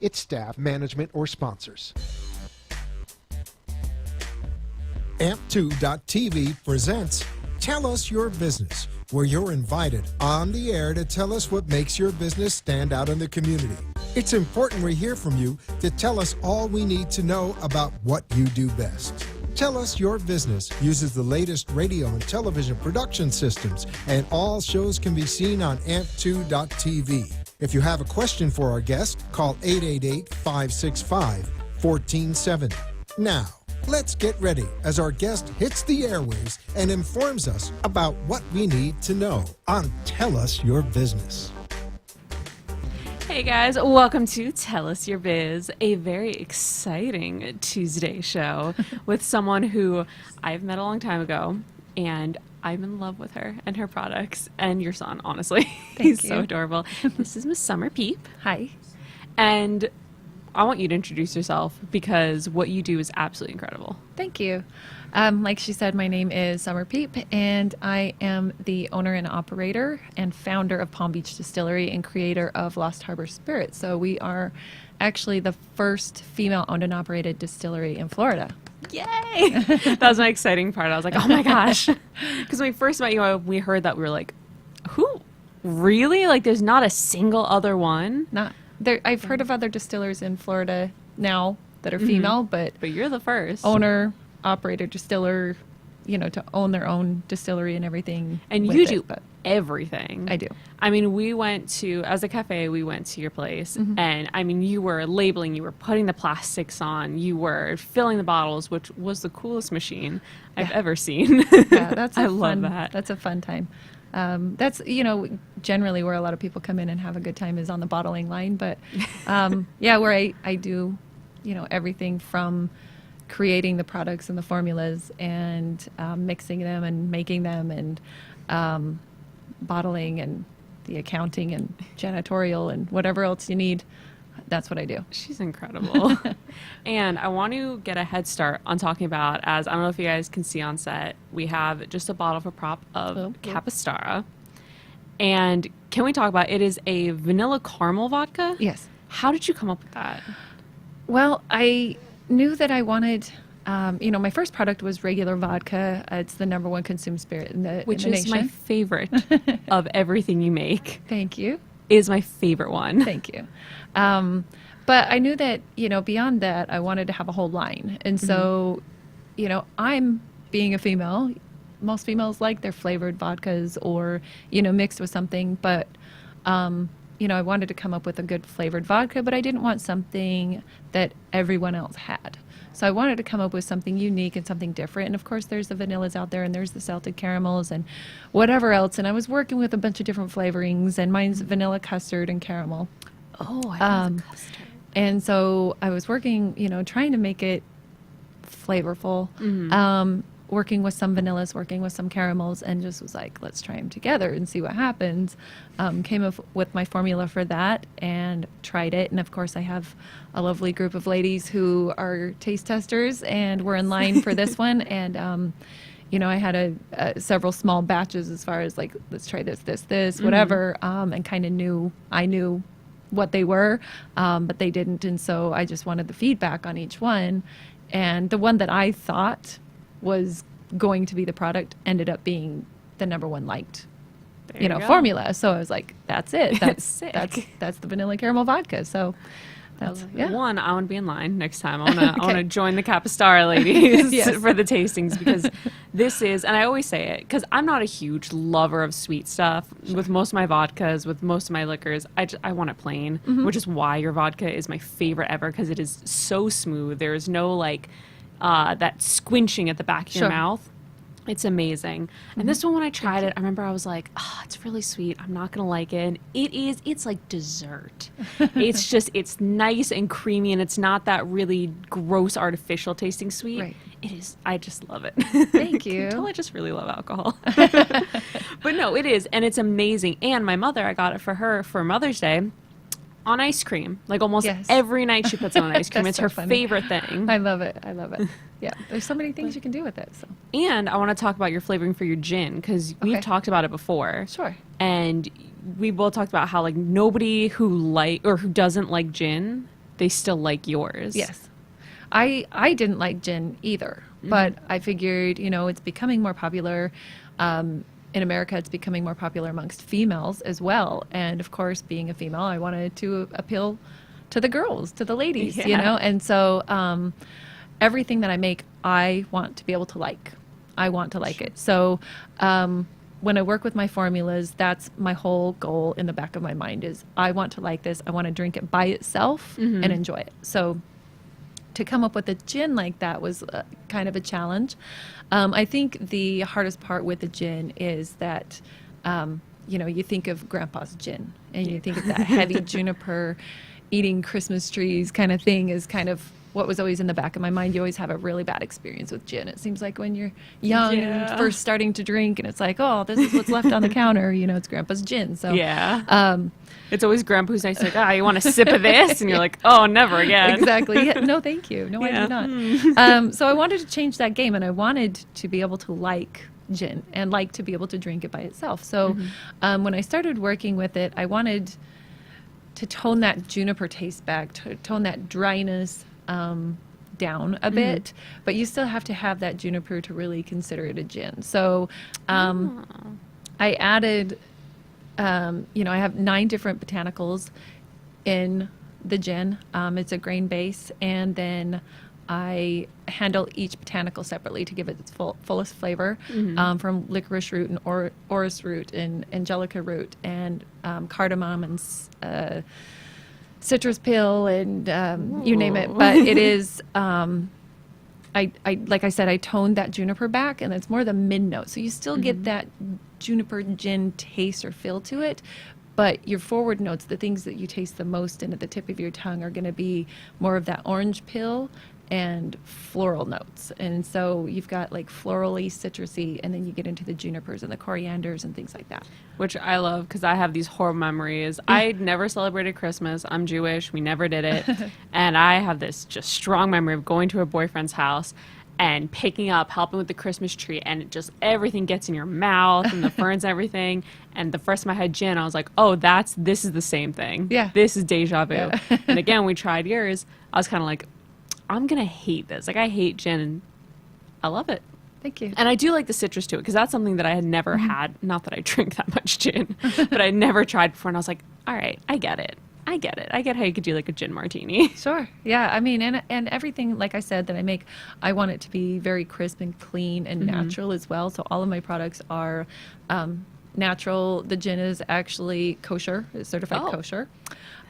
its staff, management, or sponsors. Amp2.tv presents Tell Us Your Business, where you're invited on the air to tell us what makes your business stand out in the community. It's important we hear from you to tell us all we need to know about what you do best. Tell Us Your Business uses the latest radio and television production systems, and all shows can be seen on amp2.tv. If you have a question for our guest, call 888-565-1470. Now, let's get ready as our guest hits the airwaves and informs us about what we need to know on Tell Us Your Business. Hey guys, welcome to Tell Us Your Biz, a very exciting Tuesday show with someone who I've met a long time ago, and I'm in love with her and her products and your son, honestly. He's so adorable. This is Miss Summer Peep. Hi. And I want you to introduce yourself because what you do is absolutely incredible. Thank you. Like she said, my name is Summer Peep, and I am the owner and operator and founder of Palm Beach Distillery and creator of Lost Harbor Spirits. So we are actually the first female-owned and operated distillery in Florida. Yay! That was my exciting part. I was like, oh my gosh. Because when we first met you, we heard that we were like, who? Really? Like there's not a single other one? Not there. I've heard of other distillers in Florida now that are female, but you're the first. Owner, operator, distiller, to own their own distillery and everything. And you do everything. I do. I mean, we went to, as a cafe, we went to your place, and I mean, you were labeling, you were putting the plastics on, you were filling the bottles, which was the coolest machine I've ever seen. Yeah, that's I love that. That's a fun time. That's, generally where a lot of people come in and have a good time is on the bottling line. But, where I do, everything from creating the products and the formulas and mixing them and making them and bottling and the accounting and janitorial and whatever else you need. That's what I do. She's incredible. And I want to get a head start on talking about, as I don't know if you guys can see on set, we have just a bottle for prop of Capistara. And can we talk about, it is a vanilla caramel vodka? Yes. How did you come up with that? Well, I knew that I wanted, my first product was regular vodka. It's the number one consumed spirit in the nation. Which is my favorite of everything you make. Thank you. Is my favorite one. Thank you. But I knew that, beyond that, I wanted to have a whole line. And so, I'm being a female. Most females like their flavored vodkas or, mixed with something. But, I wanted to come up with a good flavored vodka, but I didn't want something that everyone else had. So I wanted to come up with something unique and something different. And of course, there's the vanillas out there and there's the salted caramels and whatever else. And I was working with a bunch of different flavorings, and mine's vanilla custard and caramel. Oh, I love the custard. And so I was working, trying to make it flavorful, working with some vanillas, working with some caramels, and just was like, let's try them together and see what happens. Came up with my formula for that and tried it. And of course, I have a lovely group of ladies who are taste testers, and we're in line for this one. And, I had several small batches as far as like, let's try this, whatever, and kind of I knew what they were, but they didn't. And so I just wanted the feedback on each one. And the one that I thought was going to be the product ended up being the number one liked, formula. So I was like, that's it. That's that's the vanilla caramel vodka. So that's, One, I want to be in line next time. I want to join the Capistara ladies for the tastings, because this is, and I always say it, because I'm not a huge lover of sweet stuff. Sure. With most of my vodkas, with most of my liquors, I want it plain, which is why your vodka is my favorite ever, because it is so smooth. There is no that squinching at the back of your mouth. It's amazing. And this one, when I tried it, I remember I was like, it's really sweet. I'm not going to like it. It's like dessert. It's nice and creamy, and it's not that really gross artificial tasting sweet. Right. It is. I just love it. Thank you. Until I just really love alcohol. But no, it is. And it's amazing. And my mother, I got it for her for Mother's Day on ice cream. Like almost every night she puts it on ice cream. It's her favorite thing. I love it. Yeah, there's so many things you can do with it. So. And I want to talk about your flavoring for your gin, because we've talked about it before. Sure. And we both talked about how nobody who doesn't like gin they still like yours. Yes. I didn't like gin either, but I figured, it's becoming more popular. In America, it's becoming more popular amongst females as well. And of course, being a female, I wanted to appeal to the girls, to the ladies, And so everything that I make, I want to be able to like. I want to like it. So when I work with my formulas, that's my whole goal in the back of my mind is I want to like this. I want to drink it by itself and enjoy it. So to come up with a gin like that was kind of a challenge. I think the hardest part with the gin is that, you think of Grandpa's gin and you think of that heavy juniper eating Christmas trees kind of thing is kind of what was always in the back of my mind. You always have a really bad experience with gin. It seems like when you're young and first starting to drink and it's like, oh, this is what's left on the counter, it's Grandpa's gin. So it's always Grandpa who's nice, like, you want a sip of this? And you're like, oh, never again. Exactly. Yeah, no, thank you. No, I do not. So I wanted to change that game, and I wanted to be able to like gin and like to be able to drink it by itself. So when I started working with it, I wanted to tone that juniper taste back, to tone that dryness down a bit, but you still have to have that juniper to really consider it a gin. So I added, I have 9 different botanicals in the gin. It's a grain base, and then I handle each botanical separately to give it its fullest flavor, from licorice root and orris root and angelica root and cardamom and citrus pill and you name it. But it is, I like I said, I toned that juniper back, and it's more the mid note. So you still get that juniper gin taste or feel to it, but your forward notes, the things that you taste the most in at the tip of your tongue, are going to be more of that orange peel and floral notes. And so you've got like florally, citrusy, and then you get into the junipers and the corianders and things like that. Which I love because I have these horrible memories. I never celebrated Christmas. I'm Jewish. We never did it. And I have this just strong memory of going to a boyfriend's house and picking up, helping with the Christmas tree, and it just everything gets in your mouth and the ferns and everything. And the first time I had gin, I was like, oh, this is the same thing. Yeah. This is deja vu. Yeah. And again, we tried yours. I was kind of like, I'm going to hate this. Like, I hate gin, and I love it. Thank you. And I do like the citrus to it because that's something that I had never had. Not that I drink that much gin, but I never tried before. And I was like, all right, I get it. I get how you could do like a gin martini. Sure. Yeah. I mean, and everything, like I said, that I make, I want it to be very crisp and clean and natural as well. So all of my products are natural. The gin is actually kosher. It's certified kosher.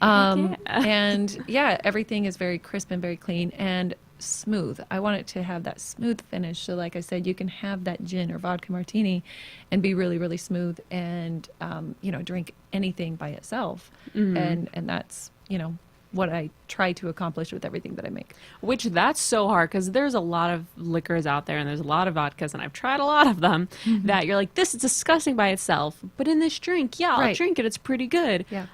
And yeah, everything is very crisp and very clean and smooth. I want it to have that smooth finish. So like I said, you can have that gin or vodka martini and be really, really smooth and, drink anything by itself. And that's, what I try to accomplish with everything that I make. Which that's so hard because there's a lot of liquors out there and there's a lot of vodkas, and I've tried a lot of them that you're like, this is disgusting by itself. But in this drink, I'll drink it. It's pretty good. Yeah.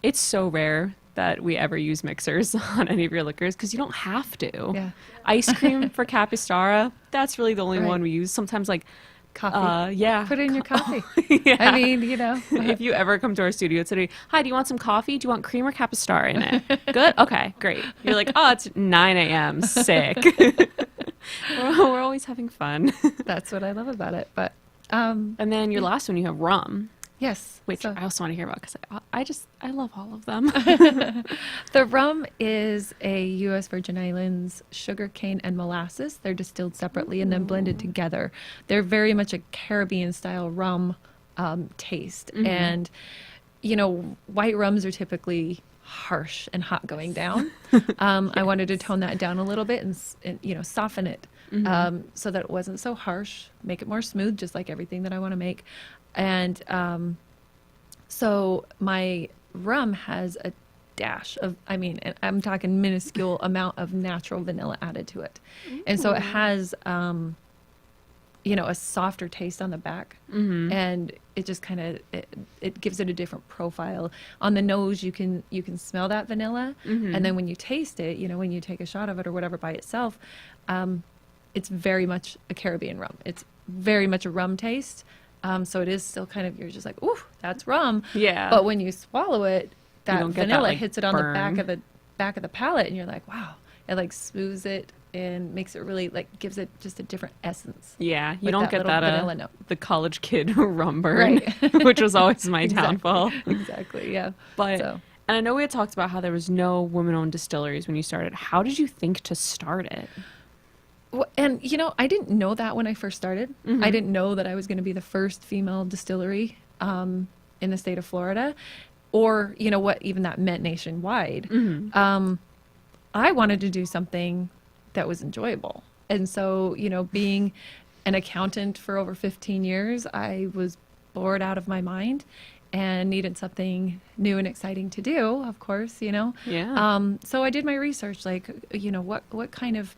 It's so rare that we ever use mixers on any of your liquors because you don't have to. Yeah. Ice cream for Capistara, that's really the only one we use. Sometimes like coffee. Put it in your coffee. Yeah. I mean, If you ever come to our studio today, hi, do you want some coffee? Do you want cream or Capistara in it? Good? Okay, great. You're like, oh, it's 9 a.m. Sick. We're always having fun. That's what I love about it. But and then your last one, you have rum. Yes. Which I also want to hear about because I love all of them. The rum is a U.S. Virgin Islands sugar cane and molasses. They're distilled separately and then blended together. They're very much a Caribbean style rum taste. And, white rums are typically harsh and hot going down. I wanted to tone that down a little bit and soften it so that it wasn't so harsh, make it more smooth, just like everything that I want to make. And so my rum has a dash of, I'm talking minuscule amount of natural vanilla added to it. And so it has, a softer taste on the back. And it just kind of, it gives it a different profile. On the nose, you can smell that vanilla. And then when you taste it, when you take a shot of it or whatever by itself, it's very much a Caribbean rum. It's very much a rum taste. So it is still kind of, you're just like, ooh, that's rum. Yeah. But when you swallow it, that vanilla hits it on the back of back of the palate, and you're like, wow, it like smooths it and makes it really like gives it just a different essence. Yeah, you with don't get that vanilla note. the college kid rum burn, Right. which was always my downfall. Exactly, yeah. But So. and I know we had talked about how there was no women-owned distilleries when you started. How did you think to start it? Well, and you know, I didn't know that when I first started. I didn't know that I was going to be the first female distillery in the state of Florida, or you know what even that meant nationwide. I wanted to do something that was enjoyable, and so you know, being an accountant for over 15 years, I was bored out of my mind and needed something new and exciting to do, of course, you know. Yeah. So I did my research, like, you know, what kind of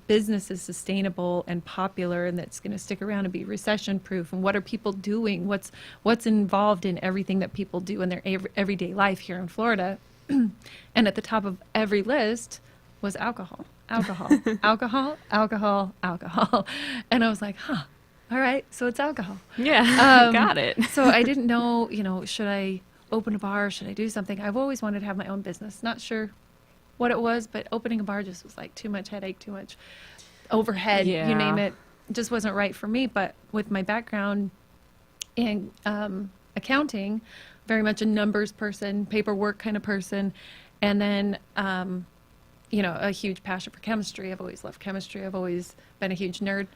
business is sustainable and popular and that's going to stick around and be recession proof, and what are people doing? What's involved in everything that people do in their everyday life here in Florida? And at the top of every list was alcohol. Alcohol, alcohol. And I was like, huh. All right, so it's alcohol. Yeah, got it. So I didn't know, you know, should I open a bar? Should I do something? I've always wanted to have my own business. Not sure what it was, but opening a bar just was like too much headache, too much overhead, you name it. Just wasn't right for me. But with my background in accounting, very much a numbers person, paperwork kind of person, and then, you know, a huge passion for chemistry. I've always loved chemistry. I've always been a huge nerd.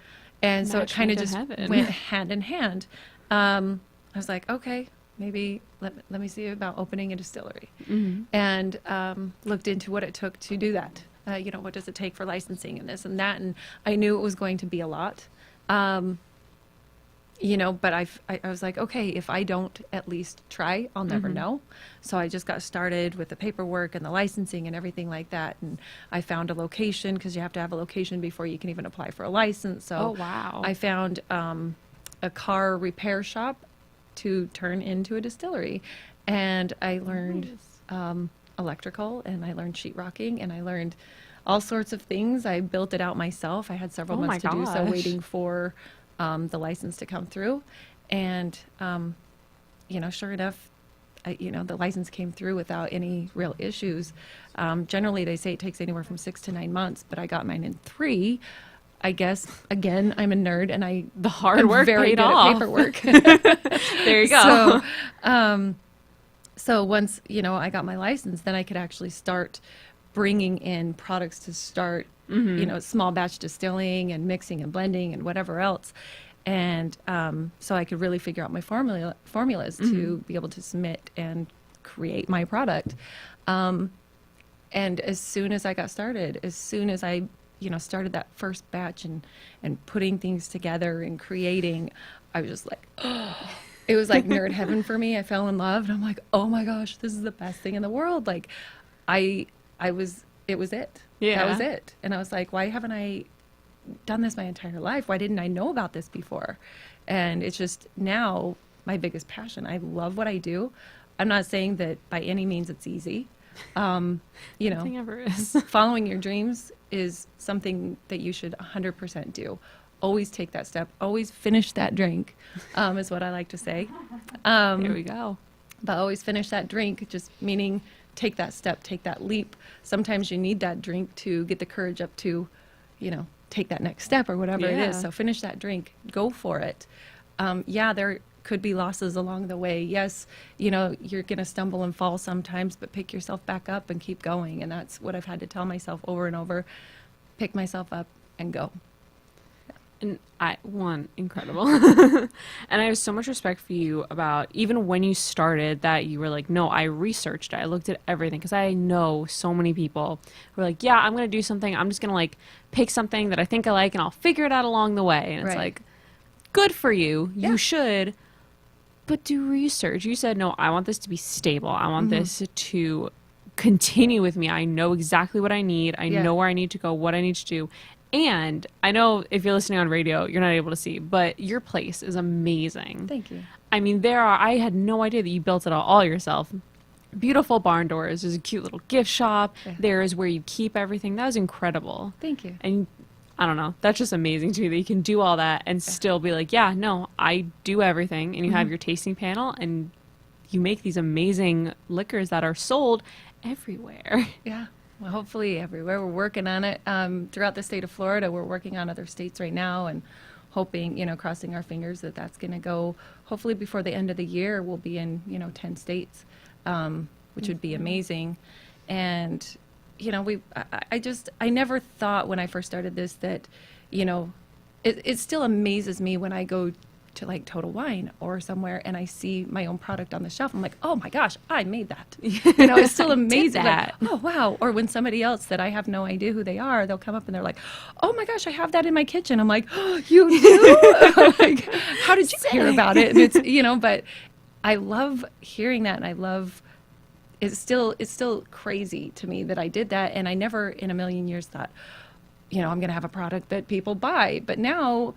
And so it kind of just went hand in hand. I was like, okay, maybe let me see about opening a distillery. And looked into what it took to do that. You know, what does it take for licensing and this and that? And I knew it was going to be a lot. You know, but I was like, okay, if I don't at least try, I'll never know. So I just got started with the paperwork and the licensing and everything like that. And I found a location, because you have to have a location before you can even apply for a license. So I found a car repair shop to turn into a distillery. And I learned electrical, and I learned sheetrocking, and I learned all sorts of things. I built it out myself. I had several months to do so, waiting for the license to come through. And, you know, sure enough, you know, the license came through without any real issues. Generally, they say it takes anywhere from 6 to 9 months, but I got mine in 3. I guess, again, I'm a nerd, and the hard work very paid good off. at paperwork. There you go. So once, you know, I got my license, then I could actually start bringing in products to start, you know, small batch distilling and mixing and blending and whatever else. And so I could really figure out my formulas to be able to submit and create my product. And as soon as I got started, as soon as I, you know, started that first batch and putting things together and creating, I was just like, oh. It was like nerd heaven for me. I fell in love, and I'm like, oh my gosh, this is the best thing in the world. Like, it was it. Yeah. That was it. And I was like, why haven't I done this my entire life? Why didn't I know about this before? And it's just now my biggest passion. I love what I do. I'm not saying that by any means it's easy. You know, Nothing ever is. following your dreams is something that you should 100% do. Always take that step. Always finish that drink, is what I like to say. Here we go. But always finish that drink, just meaning take that step, take that leap. Sometimes you need that drink to get the courage up to, you know, take that next step or whatever it is. So finish that drink. Go for it. Yeah, there could be losses along the way. Yes, you know, you're going to stumble and fall sometimes, but pick yourself back up and keep going. And that's what I've had to tell myself over and over. Pick myself up and go. And incredible. And I have so much respect for you about even when you started that you were like, no, I researched it. I looked at everything, because I know so many people who are like, yeah, I'm going to do something. I'm just going to like pick something that I think I like, and I'll figure it out along the way. And it's like, good for you. Yeah. You should. But do research. You said, no, I want this to be stable. I want this to continue with me. I know exactly what I need. I know where I need to go, what I need to do. And I know if you're listening on radio, you're not able to see, but your place is amazing. Thank you. I mean, I had no idea that you built it all yourself. Beautiful barn doors. There's a cute little gift shop. Yeah. There is where you keep everything. That was incredible. Thank you. And I don't know. That's just amazing to me that you can do all that and still be like, yeah, no, I do everything. And you have your tasting panel, and you make these amazing liquors that are sold. everywhere. Yeah. Well, hopefully everywhere. We're working on it throughout the state of Florida. We're working on other states right now and hoping, crossing our fingers that that's going to go. Hopefully before the end of the year, we'll be in, 10 states, which would be amazing. And, I never thought when I first started this that, it still amazes me when I go to like Total Wine or somewhere and I see my own product on the shelf. I'm like, oh my gosh, I made that. It's still amazing. Like, oh wow. Or when somebody else that I have no idea who they are, they'll come up and they're like, oh my gosh, I have that in my kitchen. I'm like, oh, you do? Like, how did you hear about it? And it's, but I love hearing that, and I love, it's still crazy to me that I did that, and I never in a million years thought, I'm going to have a product that people buy. But now,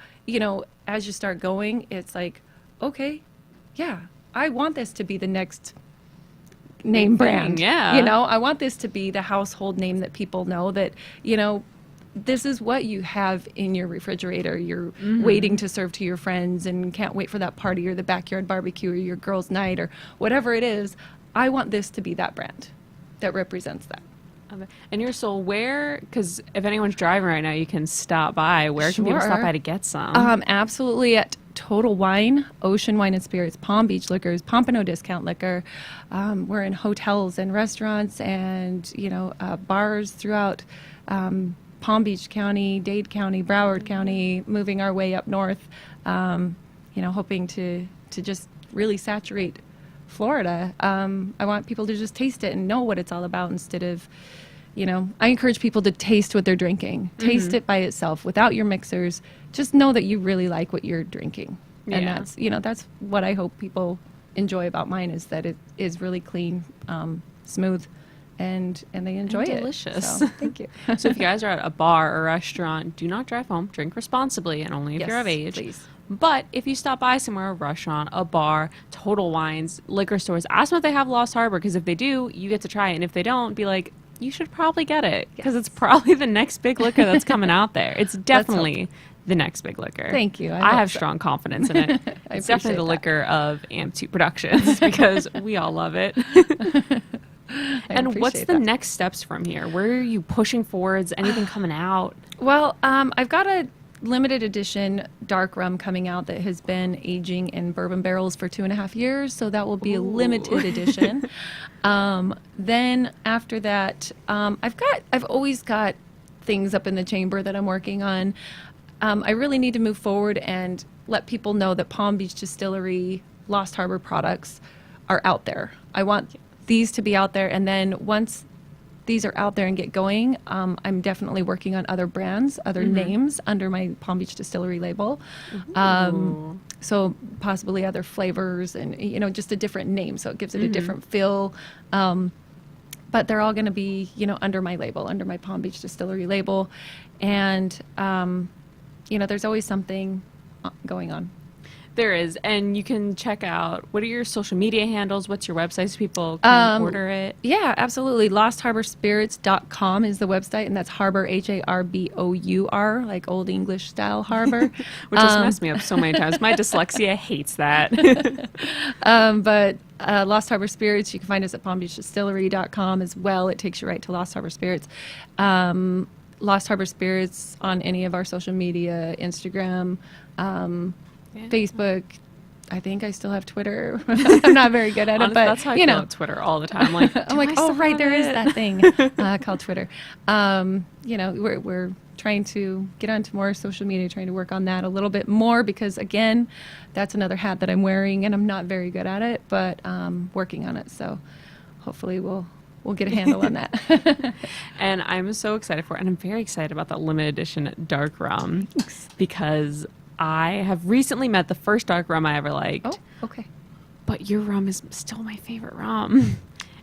as you start going, it's like, okay, yeah, I want this to be the next name brand. Yeah. I want this to be the household name that people know that, this is what you have in your refrigerator. You're waiting to serve to your friends and can't wait for that party or the backyard barbecue or your girls' night or whatever it is. I want this to be that brand that represents that. And you're sold where? Because if anyone's driving right now, you can stop by. Where can people stop by to get some? Absolutely at Total Wine, Ocean Wine and Spirits, Palm Beach Liquors, Pompano Discount Liquor. We're in hotels and restaurants and bars throughout Palm Beach County, Dade County, Broward County. Moving our way up north, hoping to just really saturate Florida. I want people to just taste it and know what it's all about instead of, I encourage people to taste what they're drinking. Taste it by itself without your mixers. Just know that you really like what you're drinking. Yeah. And that's what I hope people enjoy about mine, is that it is really clean, smooth, and they enjoy it. Delicious. So, thank you. So if you guys are at a bar or restaurant, do not drive home. Drink responsibly and only if you're of age. Please. But if you stop by somewhere, a restaurant, a bar, Total Wines, liquor stores, ask them if they have Lost Harbor, because if they do, you get to try it. And if they don't, be like, you should probably get it, because it's probably the next big liquor that's coming out there. It's definitely the next big liquor. Thank you. I have strong confidence in it. It's definitely the liquor of AMP2 Productions, because we all love it. And what's the next steps from here? Where are you pushing forwards? Anything coming out? Well, I've got a limited edition dark rum coming out that has been aging in bourbon barrels for 2.5 years, so that will be a limited edition. Then after that, I've always got things up in the chamber that I'm working on. I really need to move forward and let people know that Palm Beach Distillery Lost Harbor products are out there. I want these to be out there, and then once these are out there and get going, I'm definitely working on other brands, other names under my Palm Beach Distillery label. So possibly other flavors and, just a different name. So it gives it a different feel. But they're all going to be, under my label, under my Palm Beach Distillery label. And, there's always something going on. There is, and you can check out, what are your social media handles? What's your website so people can order it? Yeah, absolutely. LostHarborSpirits.com is the website, and that's Harbor, Harbour, like Old English style harbor. Which has messed me up so many times. My dyslexia hates that. But Lost Harbor Spirits, you can find us at PalmBeachDistillery.com as well. It takes you right to Lost Harbor Spirits. Lost Harbor Spirits on any of our social media, Instagram, Facebook. I think I still have Twitter. I'm not very good at it, but that's how I feel on Twitter all the time. I'm like, oh right, there is that thing called Twitter. We're trying to get onto more social media, trying to work on that a little bit more, because again, that's another hat that I'm wearing, and I'm not very good at it, but working on it. So hopefully we'll get a handle on that. And I'm so excited for it, and I'm very excited about that limited edition dark rum. Thanks. Because I have recently met the first dark rum I ever liked. Oh, okay. But your rum is still my favorite rum.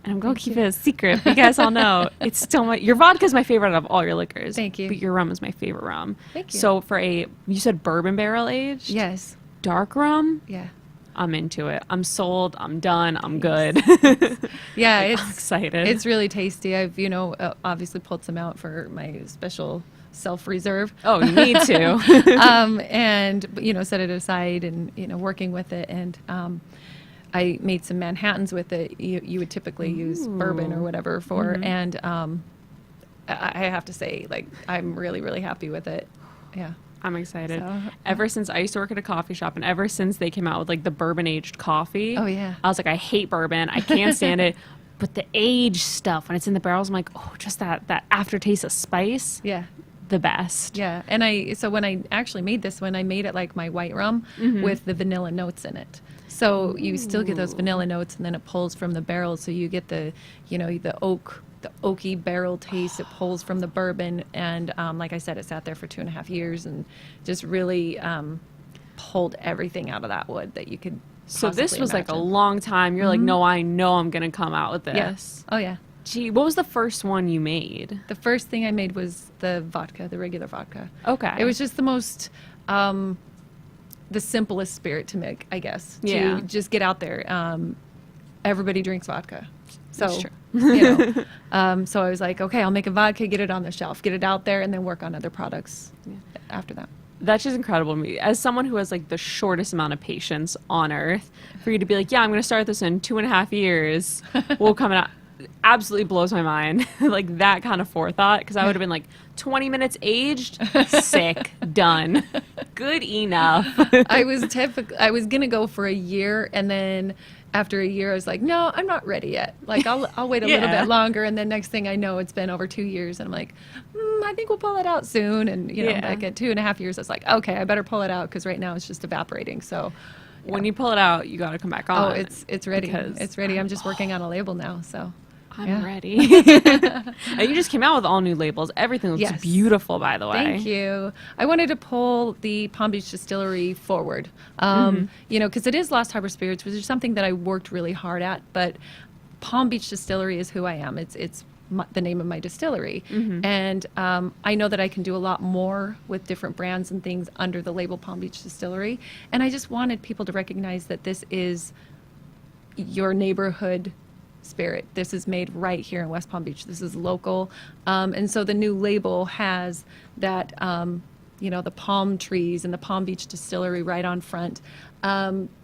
And I'm going to keep it a secret. You guys all know it's still your vodka is my favorite out of all your liquors. Thank you. But your rum is my favorite rum. Thank you. So for you said bourbon barrel aged? Yes. Dark rum? Yeah. I'm into it. I'm sold. I'm done. I'm good. Yeah, I'm excited. It's really tasty. I've, obviously pulled some out for my special self-reserve. Oh, you need to. And, set it aside and, working with it. And I made some Manhattans with it. You would typically use bourbon or whatever for, and I have to say, like, I'm really, really happy with it. Yeah. I'm excited. So, ever since I used to work at a coffee shop, and ever since they came out with like the bourbon aged coffee, Oh, yeah. I was like, I hate bourbon. I can't stand it. But the aged stuff, when it's in the barrels, I'm like, oh, just that aftertaste of spice, Yeah. the best. Yeah. And so when I actually made this one, I made it like my white rum with the vanilla notes in it. So you still get those vanilla notes, and then it pulls from the barrel. So you get the oaky barrel taste. It pulls from the bourbon. And like I said, it sat there for 2.5 years and just really pulled everything out of that wood that you could So this possibly was like a imagine. long time. You're like, no, I know I'm going to come out with Yeah. this. Oh, yeah. Gee, what was the first one you made? The first thing I made was the vodka, the regular vodka. Okay. It was just the most, the simplest spirit to make, I guess. Yeah. To just get out there. Everybody drinks vodka. So, That's true. So I was like, okay, I'll make a vodka, get it on the shelf, get it out there, and then work on other products after that. That's just incredible to me. As someone who has like the shortest amount of patience on earth, for you to be like, yeah, I'm going to start this in 2.5 years. We'll come out. Absolutely blows my mind. Like that kind of forethought. Because I would have been like 20 minutes aged, sick, done. Good enough. I was going to go for a year, and then after a year, I was like, no, I'm not ready yet. Like, I'll wait a little Yeah. bit longer. And then next thing I know, it's been over 2 years. And I'm like, I think we'll pull it out soon. And, Yeah. like at 2.5 years, I was like, okay, I better pull it out because right now it's just evaporating. So, When you pull it out, you got to come back on. oh, it's ready. because It's ready. I'm just working on a label now. So, I'm yeah. ready. And you just came out with all new labels. Everything looks Yes. beautiful, by the way. Thank you. I wanted to pull the Palm Beach Distillery forward, because it is Lost Harbor Spirits, which is something that I worked really hard at. But Palm Beach Distillery is who I am. It's the name of my distillery, and I know that I can do a lot more with different brands and things under the label Palm Beach Distillery. And I just wanted people to recognize that this is your neighborhood spirit. This is made right here in West Palm Beach. This is local. And so the new label has that, the palm trees and the Palm Beach Distillery right on front.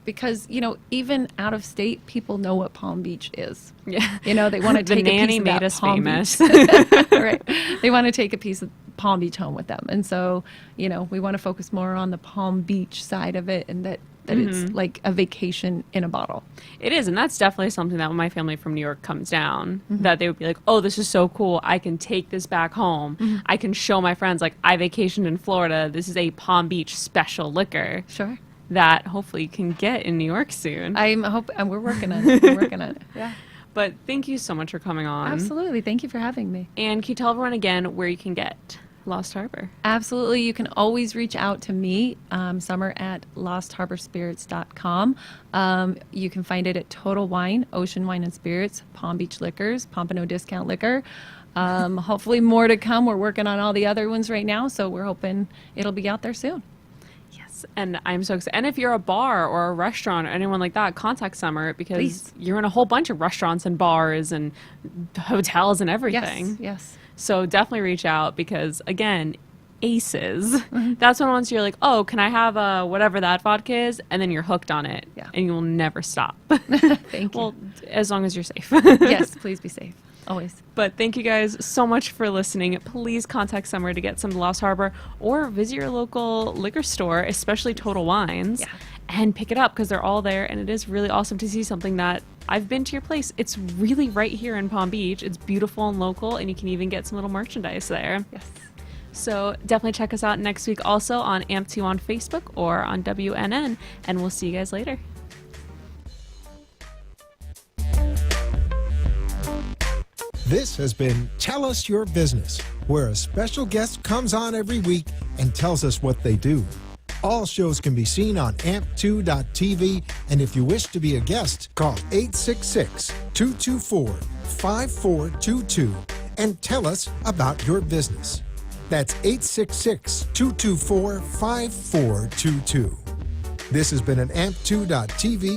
Because, even out of state, people know what Palm Beach is. Yeah. They want to The take a nanny piece of made that us Palm famous. Beach. Right. They want to take a piece of Palm Beach home with them. And so, we want to focus more on the Palm Beach side of it, and that it's like a vacation in a bottle. It is, and that's definitely something that when my family from New York comes down, that they would be like, oh, this is so cool. I can take this back home. I can show my friends, like, I vacationed in Florida. This is a Palm Beach special liquor Sure. that hopefully you can get in New York soon. And we're working on it. We're working on it. Yeah. But thank you so much for coming on. Absolutely. Thank you for having me. And can you tell everyone again where you can get Lost Harbor? Absolutely. You can always reach out to me, Summer, at lostharborspirits.com. You can find it at Total Wine, Ocean Wine and Spirits, Palm Beach Liquors, Pompano Discount Liquor. Hopefully more to come. We're working on all the other ones right now, so we're hoping it'll be out there soon. Yes, and I'm so excited. And if you're a bar or a restaurant or anyone like that, contact Summer because Please. you're in a whole bunch of restaurants and bars and hotels and everything. Yes. So definitely reach out because, again, aces. That's when once you're like, oh, can I have whatever that vodka is? And then you're hooked on it. Yeah. And you'll never stop. Thank you. Well, as long as you're safe. Yes, please be safe. Always. But thank you guys so much for listening. Please contact Summer to get some Lost Harbor or visit your local liquor store, especially Total Wines, Yeah. and pick it up because they're all there. And it is really awesome to see something that I've been to your place. It's really right here in Palm Beach. It's beautiful and local, and you can even get some little merchandise there. Yes. So definitely check us out next week also on AMP2 on Facebook or on WNN, and we'll see you guys later. This has been Tell Us Your Business, where a special guest comes on every week and tells us what they do. All shows can be seen on amp2.tv, and if you wish to be a guest, call 866-224-5422 and tell us about your business. That's 866-224-5422. This has been an amp2.tv